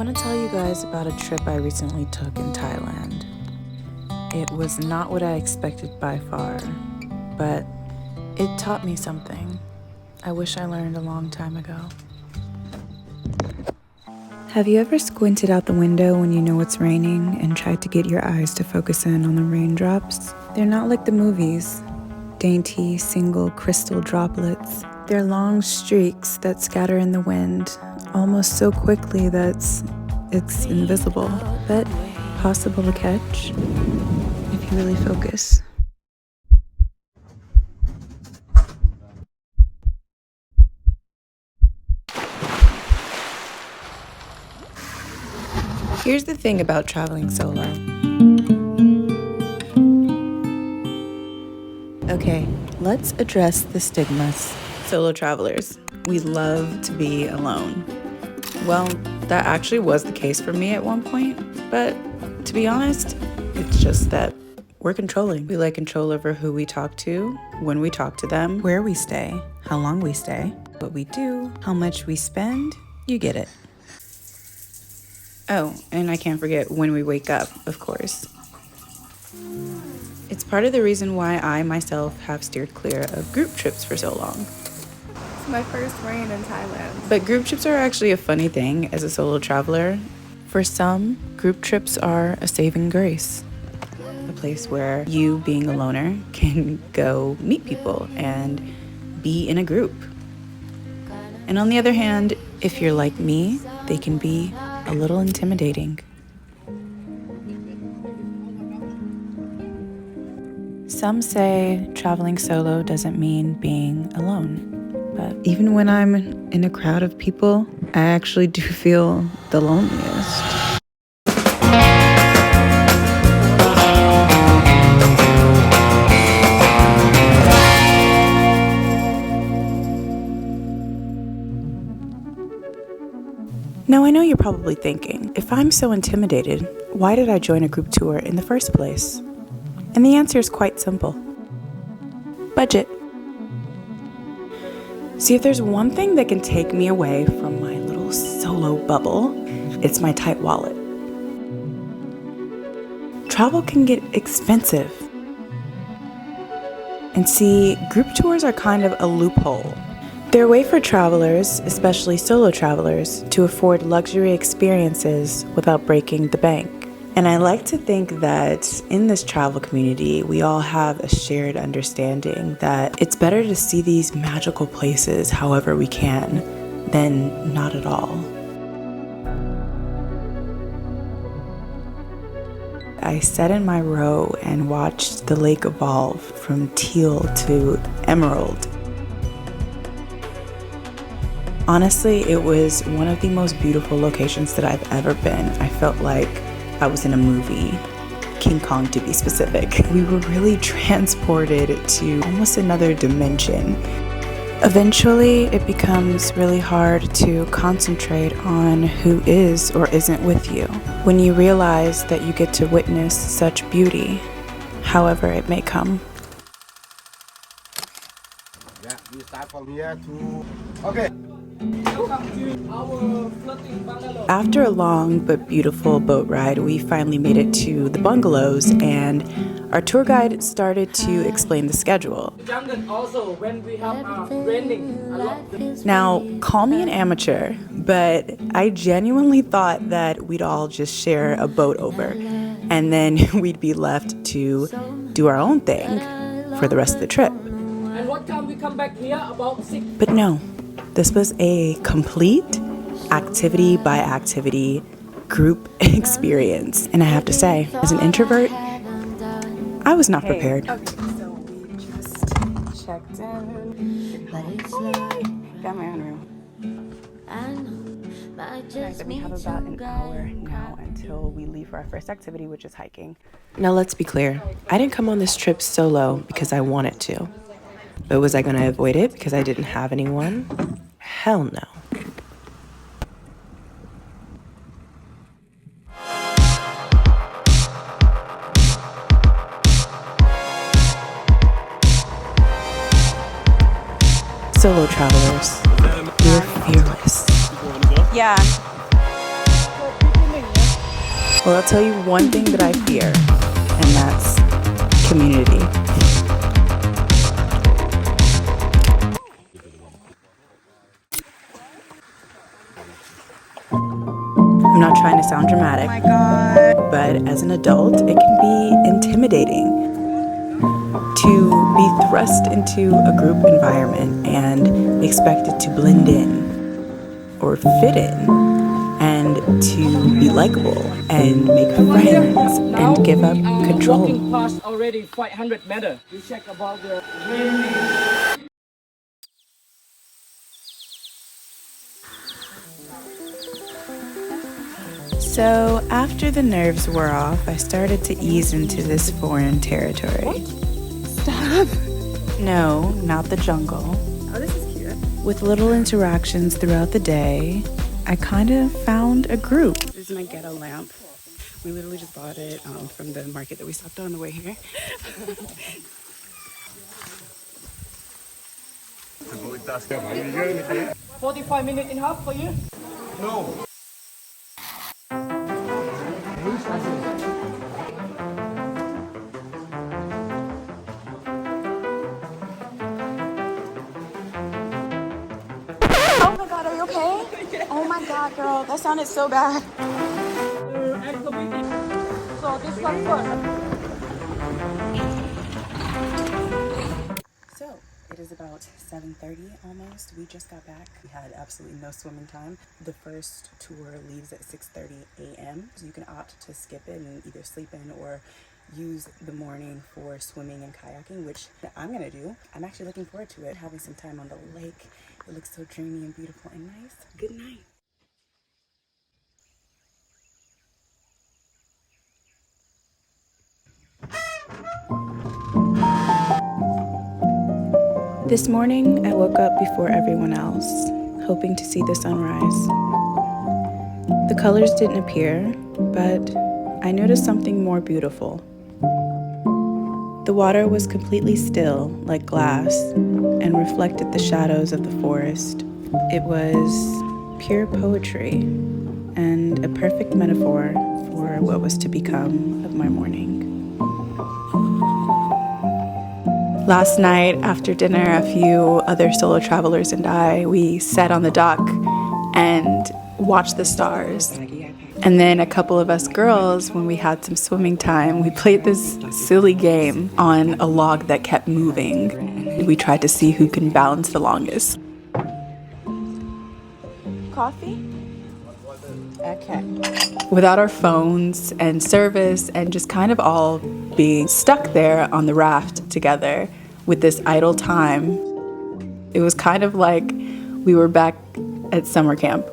want to tell you guys about a trip I recently took in Thailand. It was not what I expected by far, but it taught me something I wish I learned a long time ago. Have you ever squinted out the window when you know it's raining and tried to get your eyes to focus in on the raindrops? They're not like the movies, dainty, single crystal droplets. They're long streaks that scatter in the wind, almost so quickly that it's invisible, but possible to catch if you really focus. Here's the thing about traveling solo. Okay, let's address the stigmas. Solo travelers, we love to be alone. Well, that actually was the case for me at one point, but to be honest, it's just that we're controlling. We like control over who we talk to, when we talk to them, where we stay, how long we stay, what we do, how much we spend, you get it. Oh, and I can't forget when we wake up, of course. It's part of the reason why I myself have steered clear of group trips for so long. It's my first rain in Thailand. But group trips are actually a funny thing as a solo traveler. For some, group trips are a saving grace. A place where you, being a loner, can go meet people and be in a group. And on the other hand, if you're like me, they can be a little intimidating. Some say traveling solo doesn't mean being alone. But even when I'm in a crowd of people, I actually do feel the loneliest. Now, I know you're probably thinking, if I'm so intimidated, why did I join a group tour in the first place? And the answer is quite simple. Budget. See, if there's one thing that can take me away from my little solo bubble, it's my tight wallet. Travel can get expensive. And see, group tours are kind of a loophole. They're a way for travelers, especially solo travelers, to afford luxury experiences without breaking the bank. And I like to think that in this travel community, we all have a shared understanding that it's better to see these magical places however we can than not at all. I sat in my row and watched the lake evolve from teal to emerald. Honestly, it was one of the most beautiful locations that I've ever been. I felt like I was in a movie, King Kong to be specific. We were really transported to almost another dimension. Eventually, it becomes really hard to concentrate on who is or isn't with you when you realize that you get to witness such beauty, however it may come. Yeah, we start from here to... Okay. After a long but beautiful boat ride, we finally made it to the bungalows, and our tour guide started to explain the schedule. Now, call me an amateur, but I genuinely thought that we'd all just share a boat over, and then we'd be left to do our own thing for the rest of the trip. And what time we come back here? About 6. But no. This was a complete activity by activity group experience. And I have to say, as an introvert, I was not prepared. Okay, so we just checked in. Got my own room. We have about an hour now until we leave for our first activity, which is hiking. Now let's be clear. I didn't come on this trip solo because I wanted to. But was I going to avoid it because I didn't have anyone? Hell no. Solo travelers, we're fearless. Yeah. Well, I'll tell you one thing that I fear, and that's community. I'm not trying to sound dramatic, but as an adult, it can be intimidating to be thrust into a group environment and expected to blend in or fit in and to be likable and make friends and give up control. Walking past already 500 meters. We check about the rain. So after the nerves wore off, I started to ease into this foreign territory. Stop. No, not the jungle. Oh, this is cute. With little interactions throughout the day, I kind of found a group. This is my ghetto lamp. We literally just bought it from the market that we stopped on the way here. 45 minutes in half for you. No. Oh my god, are you okay? Oh my god, girl, that sounded so bad. Activity. So this one first. So, it is about 7:30 almost. We just got back. We had absolutely no swimming time. The first tour leaves at 6:30 a.m. So you can opt to skip it and either sleep in or use the morning for swimming and kayaking, which I'm gonna do. I'm actually looking forward to it. Having some time on the lake. It looks so dreamy and beautiful and nice. Good night. This morning, I woke up before everyone else, hoping to see the sunrise. The colors didn't appear, but I noticed something more beautiful. The water was completely still, like glass, and reflected the shadows of the forest. It was pure poetry and a perfect metaphor for what was to become of my morning. Last night after dinner, a few other solo travelers and we sat on the dock and watched the stars. And then a couple of us girls, when we had some swimming time, we played this silly game on a log that kept moving. We tried to see who can balance the longest. Coffee? Okay. Without our phones and service and just kind of all being stuck there on the raft together with this idle time, it was kind of like we were back at summer camp.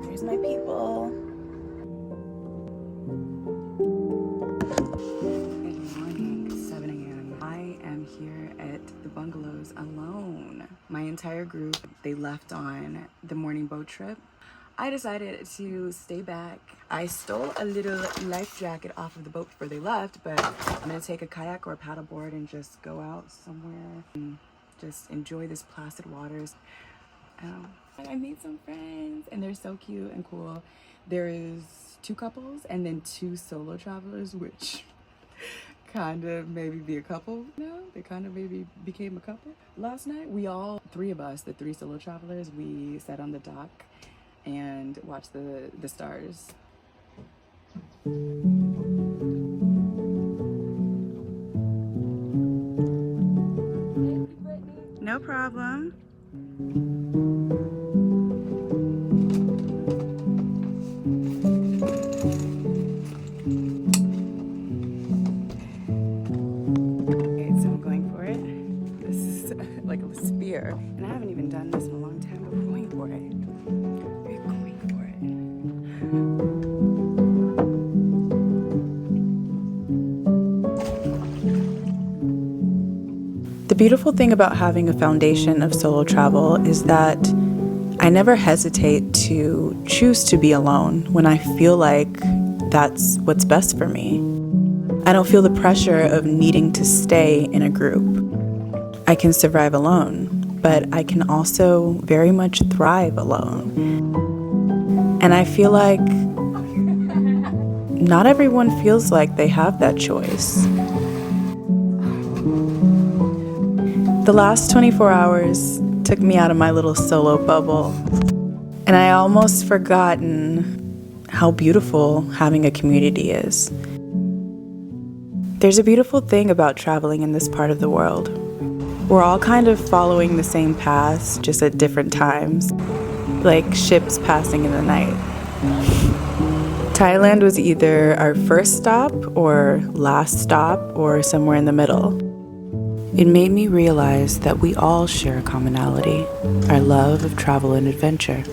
There's my people. Good morning, 7 a.m. I am here at the bungalows alone. My entire group, they left on the morning boat trip. I decided to stay back. I stole a little life jacket off of the boat before they left, but I'm gonna take a kayak or a paddleboard and just go out somewhere and just enjoy this placid waters. I made some friends and they're so cute and cool. There is 2 couples and then 2 solo travelers, which kind of maybe be a couple now. They kind of maybe became a couple. Last night, we all, 3 of us, the 3 solo travelers, we sat on the dock and watched the stars. No problem. Like a spear. And I haven't even done this in a long time. We're going for it. We're going for The beautiful thing about having a foundation of solo travel is that I never hesitate to choose to be alone when I feel like that's what's best for me. I don't feel the pressure of needing to stay in a group. I can survive alone, but I can also very much thrive alone. And I feel like not everyone feels like they have that choice. The last 24 hours took me out of my little solo bubble, and I almost forgotten how beautiful having a community is. There's a beautiful thing about traveling in this part of the world. We're all kind of following the same paths, just at different times, like ships passing in the night. Thailand was either our first stop or last stop or somewhere in the middle. It made me realize that we all share a commonality, our love of travel and adventure.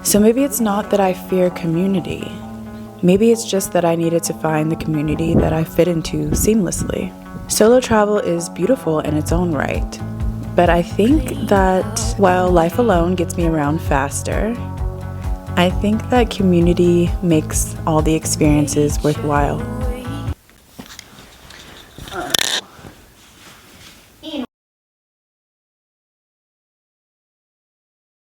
So maybe it's not that I fear community. Maybe it's just that I needed to find the community that I fit into seamlessly. Solo travel is beautiful in its own right, but I think that while life alone gets me around faster, I think that community makes all the experiences worthwhile.